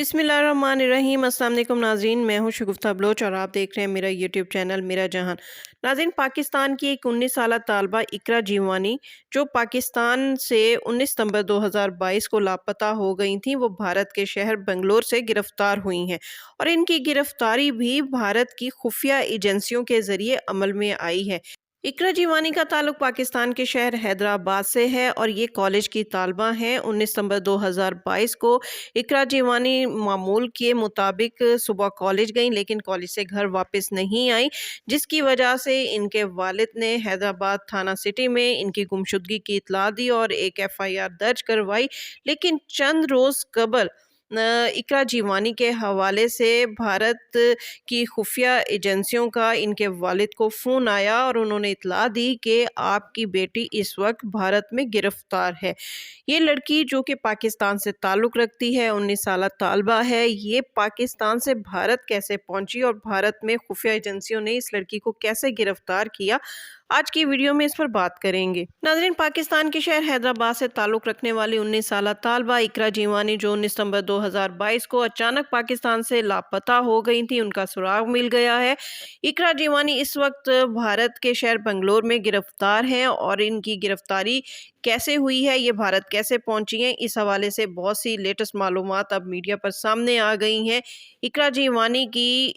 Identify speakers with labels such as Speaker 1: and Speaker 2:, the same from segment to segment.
Speaker 1: बिस्मिल्लाहिर्रहमानिर्रहीम। अस्सलाम वालेकुम नाज़रीन, मैं हूँ शगुफ्ता बलोच और आप देख रहे हैं मेरा यूट्यूब चैनल मेरा जहान। नाज़रीन, पाकिस्तान की एक 19 साला तालबा इकरा जीवानी जो पाकिस्तान से 19 सितंबर 2022 को लापता हो गई थी, वो भारत के शहर बेंगलोर से गिरफ्तार हुई हैं और इनकी गिरफ्तारी भी भारत की खुफिया एजेंसियों के ज़रिए अमल में आई है। इकरा जीवानी का ताल्लुक पाकिस्तान के शहर हैदराबाद से है और ये कॉलेज की तालबा हैं। 19 सितंबर 2022 को इकरा जीवानी मामूल के मुताबिक सुबह कॉलेज गईं, लेकिन कॉलेज से घर वापस नहीं आई, जिसकी वजह से इनके वालिद ने हैदराबाद थाना सिटी में इनकी गुमशुदगी की इत्तला दी और एक FIR दर्ज करवाई। लेकिन चंद रोज़ कबल इकरा जीवानी के हवाले से भारत की खुफिया एजेंसियों का इनके वालिद को फ़ोन आया और उन्होंने इत्तला दी कि आपकी बेटी इस वक्त भारत में गिरफ्तार है। ये लड़की जो कि पाकिस्तान से ताल्लुक़ रखती है, 19 साला तालबा है, ये पाकिस्तान से भारत कैसे पहुंची और भारत में खुफिया एजेंसियों ने इस लड़की को कैसे गिरफ्तार किया, आज की वीडियो में इस पर बात करेंगे। नाज़रीन, पाकिस्तान के शहर हैदराबाद से ताल्लुक़ रखने वाली 19 साला तालबा इकरा जीवानी जो 19 सितंबर 2022 को अचानक पाकिस्तान से लापता हो गई थी, उनका सुराग मिल गया है। इकरा जीवानी इस वक्त भारत के शहर बेंगलोर में गिरफ्तार हैं और इनकी गिरफ्तारी कैसे हुई है, ये भारत कैसे पहुंची हैं, इस हवाले से बहुत सी लेटेस्ट मालूमात अब मीडिया पर सामने आ गई हैं। इकरा जीवानी की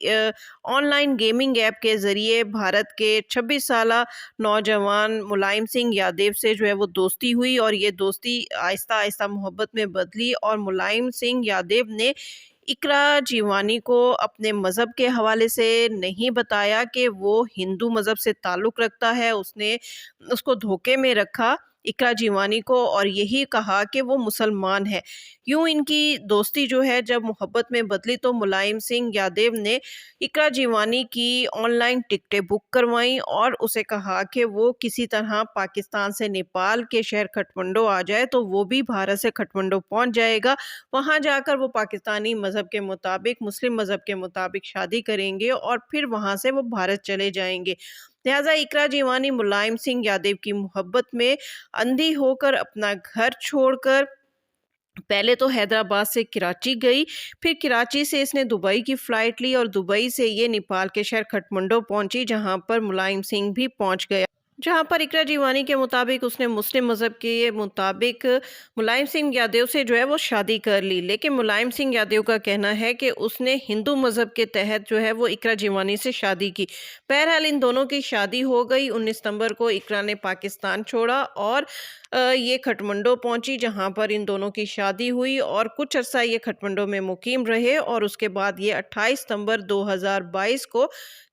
Speaker 1: ऑनलाइन गेमिंग ऐप के ज़रिए भारत के 26 साला नौजवान मुलायम सिंह यादव से जो है वो दोस्ती हुई और ये दोस्ती आहिस्ता आहिस्ता मोहब्बत में बदली और मुलायम सिंह यादव ने इकरा जीवानी को अपने मज़हब के हवाले से नहीं बताया कि वो हिंदू मज़हब से ताल्लुक़ रखता है। उसने उसको धोखे में रखा इकरा जीवानी को और यही कहा कि वो मुसलमान है। यूं इनकी दोस्ती जो है जब मोहब्बत में बदली तो मुलायम सिंह यादव ने इकरा जीवानी की ऑनलाइन टिकटें बुक करवाईं और उसे कहा कि वो किसी तरह पाकिस्तान से नेपाल के शहर खटमंडो आ जाए तो वो भी भारत से खटमंडो पहुंच जाएगा। वहां जाकर वो पाकिस्तानी मज़हब के मुताबिक, मुस्लिम मज़हब के मुताबिक शादी करेंगे और फिर वहां से वो भारत चले जाएंगे। लिहाजा इकरा जीवानी मुलायम सिंह यादव की मोहब्बत में अंधी होकर अपना घर छोड़कर पहले तो हैदराबाद से कराची गई, फिर कराची से इसने दुबई की फ़्लाइट ली और दुबई से ये नेपाल के शहर खटमंडो पहुंची, जहां पर मुलायम सिंह भी पहुंच गया। जहां पर इकरा जीवानी के मुताबिक उसने मुस्लिम मज़हब के मुताबिक मुलायम सिंह यादव से जो है वो शादी कर ली, लेकिन मुलायम सिंह यादव का कहना है कि उसने हिंदू मज़हब के तहत जो है वो इकरा जीवानी से शादी की। बहरहाल इन दोनों की शादी हो गई। 19 सितंबर को इकरा ने पाकिस्तान छोड़ा और ये खटमंडो पहुंची, जहां पर इन दोनों की शादी हुई और कुछ अरसा ये खटमंडो में मुकीम रहे और उसके बाद ये 28 सितंबर 2022 को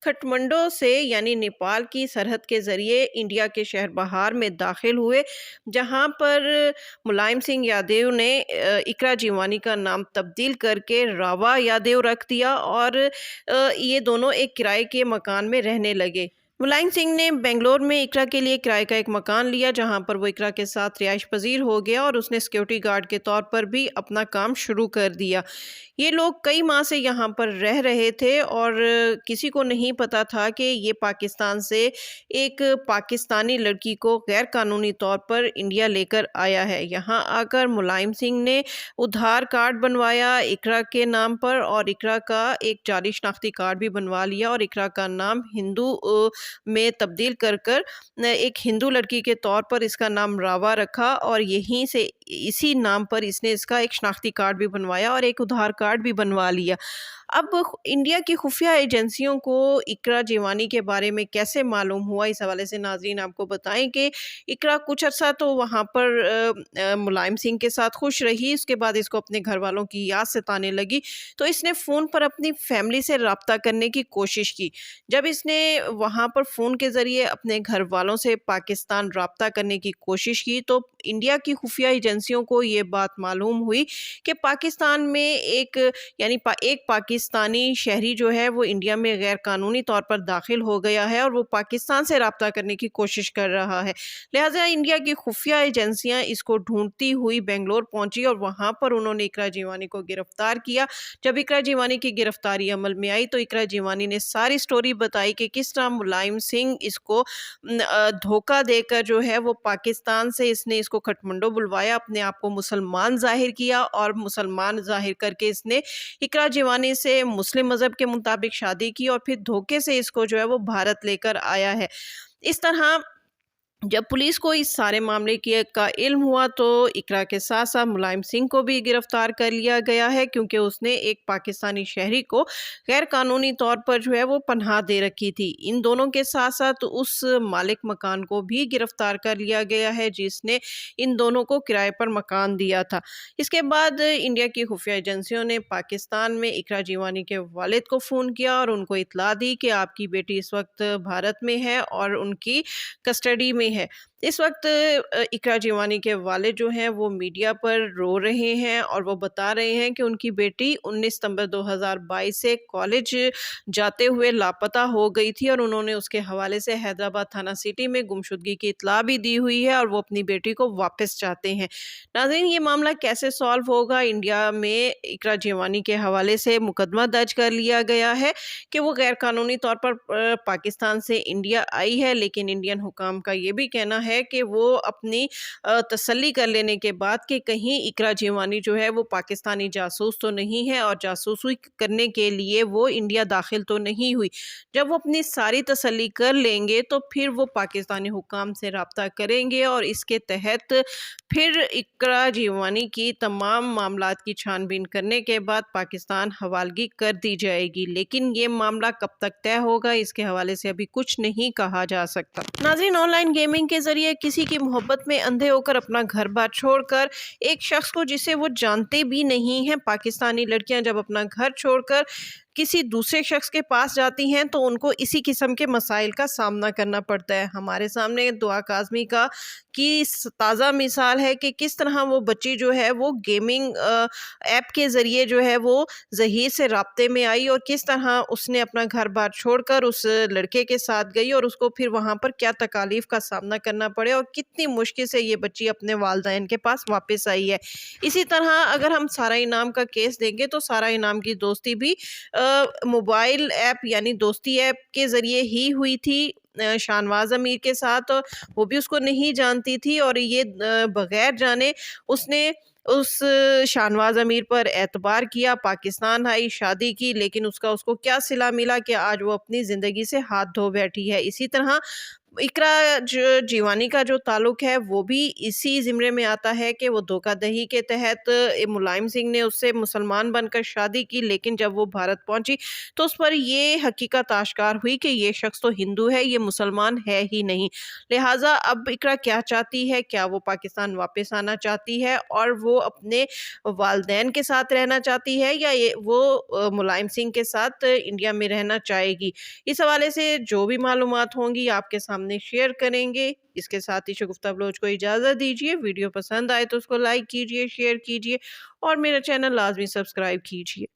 Speaker 1: खटमंडो से यानी नेपाल की सरहद के ज़रिए इंडिया के शहर बहार में दाखिल हुए, जहां पर मुलायम सिंह यादव ने इकरा जीवानी का नाम तब्दील करके रावा यादव रख दिया और ये दोनों एक किराए के मकान में रहने लगे। मुलायम सिंह ने बेंगलोर में इकरा के लिए किराए का एक मकान लिया, जहां पर वो इकरा के साथ रिहाइश पजीर हो गया और उसने सिक्योरिटी गार्ड के तौर पर भी अपना काम शुरू कर दिया। ये लोग कई माह से यहाँ पर रह रहे थे और किसी को नहीं पता था कि ये पाकिस्तान से एक पाकिस्तानी लड़की को गैर कानूनी तौर पर इंडिया लेकर आया है। यहाँ आकर मुलायम सिंह ने उधार कार्ड बनवाया इकरा के नाम पर और इकरा का एक जाली शनाख्ती कार्ड भी बनवा लिया और इकरा का नाम हिंदू में तब्दील कर कर एक हिंदू लड़की के तौर पर इसका नाम रावा रखा और यहीं से इसी नाम पर इसने इसका एक शनाख्ती कार्ड भी बनवाया और एक उधार कार्ड भी बनवा लिया। अब इंडिया की खुफिया एजेंसियों को इकरा जीवानी के बारे में कैसे मालूम हुआ, इस हवाले से नाज़रीन आपको बताएं कि इकरा कुछ अर्सा तो वहाँ पर मुलायम सिंह के साथ खुश रही, उसके बाद इसको अपने घर वालों की याद सताने लगी तो इसने फ़ोन पर अपनी फैमिली से रब्ता करने की कोशिश की। जब इसने वहाँ पर फ़ोन के ज़रिए अपने घर वालों से पाकिस्तान रब्ता करने की कोशिश की तो इंडिया की खुफिया एजेंसियों को ये बात मालूम हुई कि पाकिस्तान में एक एक पाकिस्तानी शहरी जो है वो इंडिया में गैर कानूनी तौर पर दाखिल हो गया है और वो पाकिस्तान से रब्ता करने की कोशिश कर रहा है। लिहाजा इंडिया की खुफिया एजेंसियां इसको ढूंढती हुई बेंगलोर पहुंची और वहां पर उन्होंने इकरा जीवानी को गिरफ्तार किया। जब इकरा जीवानी की गिरफ्तारी अमल में आई तो इकरा जीवानी ने सारी स्टोरी बताई कि किस तरह मुलायम मुलायम सिंह इसको धोखा देकर जो है वो पाकिस्तान से इसने इसको काठमांडू बुलवाया, अपने आप को मुसलमान ज़ाहिर किया और मुसलमान ज़ाहिर करके इसने इकरा जीवानी से मुस्लिम मज़हब के मुताबिक शादी की और फिर धोखे से इसको जो है वो भारत लेकर आया है। इस तरह जब पुलिस को इस सारे मामले का इल्म हुआ तो इकरा के साथ साथ मुलायम सिंह को भी गिरफ्तार कर लिया गया है, क्योंकि उसने एक पाकिस्तानी शहरी को गैर कानूनी तौर पर जो है वो पनाह दे रखी थी। इन दोनों के साथ साथ उस मालिक मकान को भी गिरफ्तार कर लिया गया है जिसने इन दोनों को किराए पर मकान दिया था। इसके बाद इंडिया की खुफिया एजेंसियों ने पाकिस्तान में इकरा जीवानी के वालिद को फ़ोन किया और उनको इत्तला दी कि आपकी बेटी इस वक्त भारत में है और उनकी कस्टडी में है। इस वक्त इकरा जीवानी के वालिद जो हैं वो मीडिया पर रो रहे हैं और वो बता रहे हैं कि उनकी बेटी 19 सितंबर 2022 से कॉलेज जाते हुए लापता हो गई थी और उन्होंने उसके हवाले से हैदराबाद थाना सिटी में गुमशुदगी की इत्तला भी दी हुई है और वो अपनी बेटी को वापस चाहते हैं। नाज़रीन, ये मामला कैसे सॉल्व होगा? इंडिया में इकरा जीवानी के हवाले से मुकदमा दर्ज कर लिया गया है कि वो गैर कानूनी तौर पर पाकिस्तान से इंडिया आई है, लेकिन इंडियन हुकाम का ये भी कहना है कि वो अपनी तसल्ली कर लेने के बाद कि कहीं इकरा जीवानी जो है वो पाकिस्तानी जासूस तो नहीं है और जासूसी करने के लिए वो इंडिया दाखिल तो नहीं हुई। जब वो अपनी सारी तसल्ली कर लेंगे तो फिर वो पाकिस्तानी हुकाम से रब्ता करेंगे और इसके तहत फिर इकरा जीवानी की तमाम मामलात की छानबीन करने के बाद पाकिस्तान हवालगी कर दी जाएगी। लेकिन ये मामला कब तक तय होगा इसके हवाले से अभी कुछ नहीं कहा जा सकता। नाज़रीन, ऑनलाइन गेमिंग के जरिए किसी की मोहब्बत में अंधे होकर अपना घर बार छोड़कर एक शख्स को जिसे वो जानते भी नहीं हैं, पाकिस्तानी लड़कियां जब अपना घर छोड़कर किसी दूसरे शख्स के पास जाती हैं तो उनको इसी किस्म के मसाइल का सामना करना पड़ता है। हमारे सामने दुआ काज़मी का की ताज़ा मिसाल है कि किस तरह वो बच्ची जो है वो गेमिंग ऐप के ज़रिए जो है वो ज़हीर से राब्ते में आई और किस तरह उसने अपना घर बार छोड़कर उस लड़के के साथ गई और उसको फिर वहाँ पर क्या तकालीफ का सामना करना पड़े और कितनी मुश्किल से ये बच्ची अपने वालिदैन के पास वापस आई है। इसी तरह अगर हम सारा इनाम का केस देंगे तो सारा इनाम की दोस्ती भी मोबाइल ऐप यानी दोस्ती ऐप के ज़रिए ही हुई थी शाहनवाज़ अमीर के साथ। वो भी उसको नहीं जानती थी और ये बग़ैर जाने उसने उस शाहनवाज़ अमीर पर एतबार किया, पाकिस्तान आई, शादी की, लेकिन उसको क्या सिला मिला कि आज वो अपनी ज़िंदगी से हाथ धो बैठी है। इसी तरह इकरा जीवानी का जो ताल्लुक़ है वो भी इसी ज़िम्रे में आता है कि वो धोखाधड़ी के तहत मुलायम सिंह ने उससे मुसलमान बनकर शादी की, लेकिन जब वो भारत पहुंची तो उस पर ये हकीकत आश्कार हुई कि ये शख्स तो हिंदू है, ये मुसलमान है ही नहीं। लिहाजा अब इकरा क्या चाहती है? क्या वो पाकिस्तान वापस आना चाहती है और वो अपने वालिदैन के साथ रहना चाहती है या वो मुलायम सिंह के साथ इंडिया में रहना चाहेगी? इस हवाले से जो भी मालूमात होंगी आपके सामने शेयर करेंगे। इसके साथ ही शगुफ्ता बलोच को इजाज़त दीजिए। वीडियो पसंद आए तो उसको लाइक कीजिए, शेयर कीजिए और मेरा चैनल लाजमी सब्सक्राइब कीजिए।